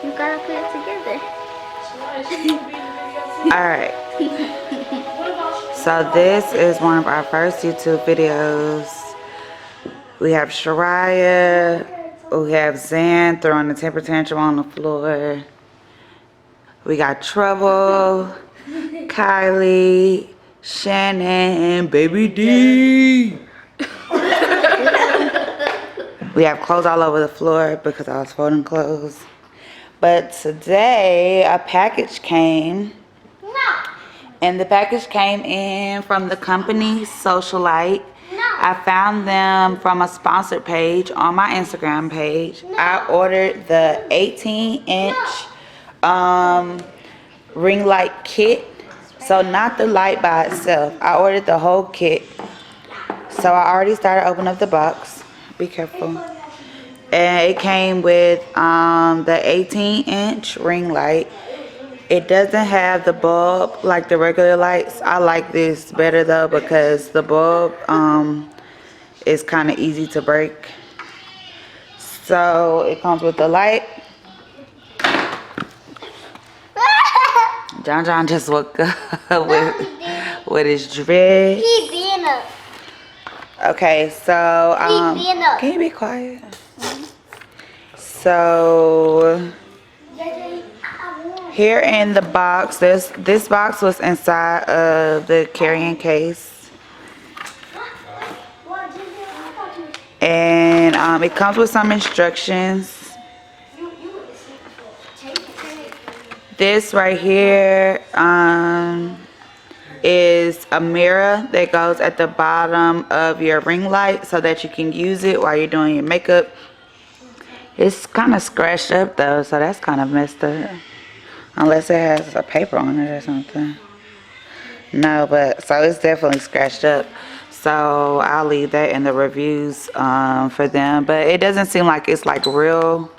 You gotta put it together. Alright. So this is one of our first YouTube videos. We have Shariah. We have Zan throwing the temper tantrum on the floor. We got Trouble, Kylie, Shannon, and Baby D. We have clothes all over the floor because I was folding clothes. But today a package came. And the package came in from the company Socialite. I found them from a sponsored page on my Instagram page. I ordered the 18-inch ring light kit. So not the light by itself. I ordered the whole kit. So I already started opening up the box. Be careful. And it came with the 18-inch ring light. It doesn't have the bulb like the regular lights. I like this better though because the bulb is kind of easy to break. So it comes with the light. John just woke up with his dread. He being up. Okay, so can you be quiet? So here in the box, this box was inside of the carrying case. And it comes with some instructions. This right here is a mirror that goes at the bottom of your ring light so that you can use it while you're doing your makeup. It's kind of scratched up though, so that's kind of messed up. Unless it has a paper on it or something. No, but so it's definitely scratched up. So I'll leave that in the reviews for them. But it doesn't seem like it's like real.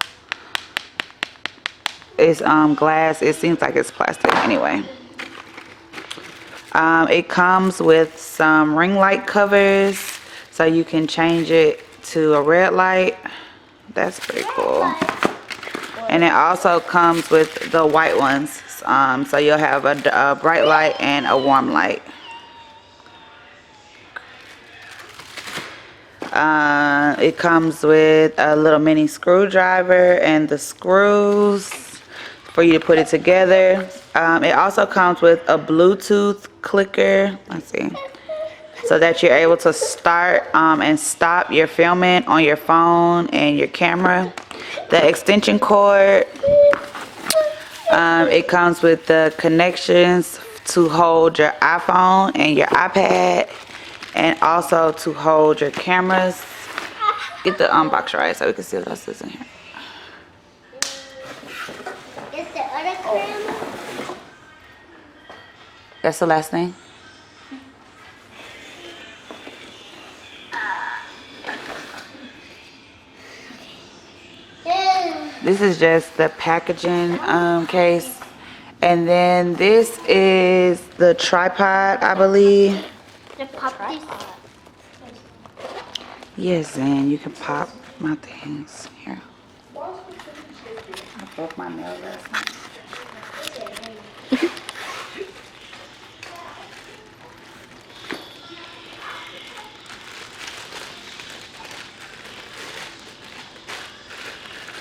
It's glass. It seems like it's plastic anyway. It comes with some ring light covers so you can change it to a red light. That's pretty cool. And it also comes with the white ones. So you'll have a bright light and a warm light. It comes with a little mini screwdriver and the screws for you to put it together. It also comes with a Bluetooth clicker. Let's see. So that you're able to start and stop your filming on your phone and your camera. The extension cord. It comes with the connections to hold your iPhone and your iPad. And also to hold your cameras. Get the box right so we can see what else is in here. Is the other camera? That's the last thing. This is just the packaging case. And then this is the tripod, I believe. The tripod? Yes, and you can pop my things. Here. I broke my nail last night.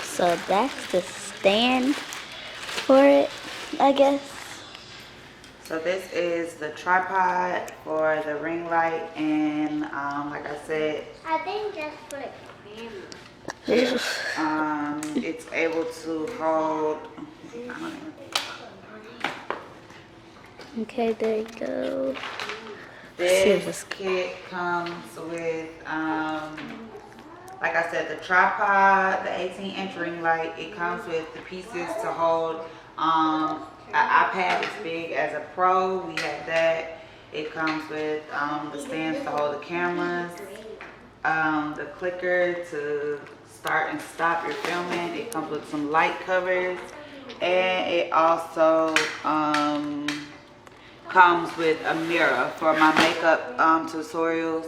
So that's the stand for it, I guess. So this is the tripod for the ring light, and like I said, I think that's for the camera. it's able to hold. Okay, there you go. This kit comes with, like I said, the tripod, the 18-inch ring light. It comes with the pieces to hold an iPad as big as a Pro. We have that. It comes with the stands to hold the cameras, the clicker to start and stop your filming. It comes with some light covers, and it also comes with a mirror for my makeup tutorials.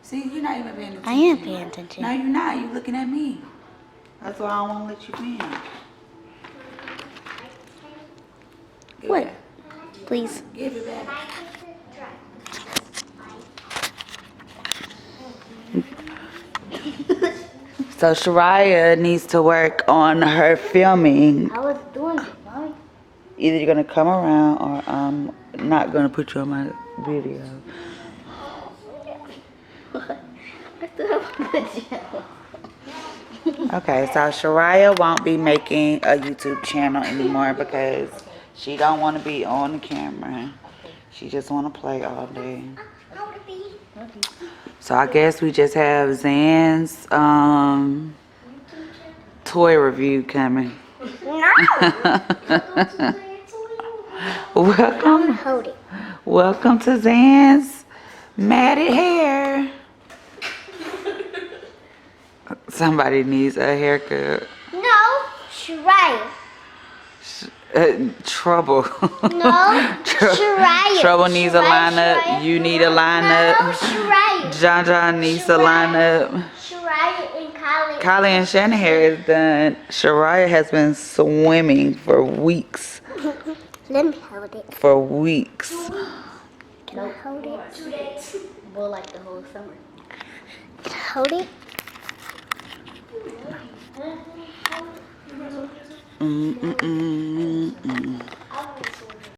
See, you're not even paying attention. I am paying attention. No, you're not. You're looking at me. That's why I don't want to let you in. What? Please. Give it back. So Shariah needs to work on her filming. I was doing it, Mommy. Either you're gonna come around or I'm not gonna put you on my video. I still have a channel. Okay, so Shariah won't be making a YouTube channel anymore because she don't want to be on the camera. She just want to play all day. So I guess we just have Zan's toy review coming. Welcome, Hold it. welcome to Zan's matted hair. Somebody needs a haircut. No, Shariah. Trouble. No, Shariah. Trouble needs a lineup. Shariah. You need a lineup. No, Shariah. John needs a lineup. Shariah and Kylie. Kylie and Shannon hair is done. Shariah has been swimming for weeks. Let me hold it. For weeks. Can I hold it? Well, like the whole summer. Can I hold it? Mm-mm-mm-mm.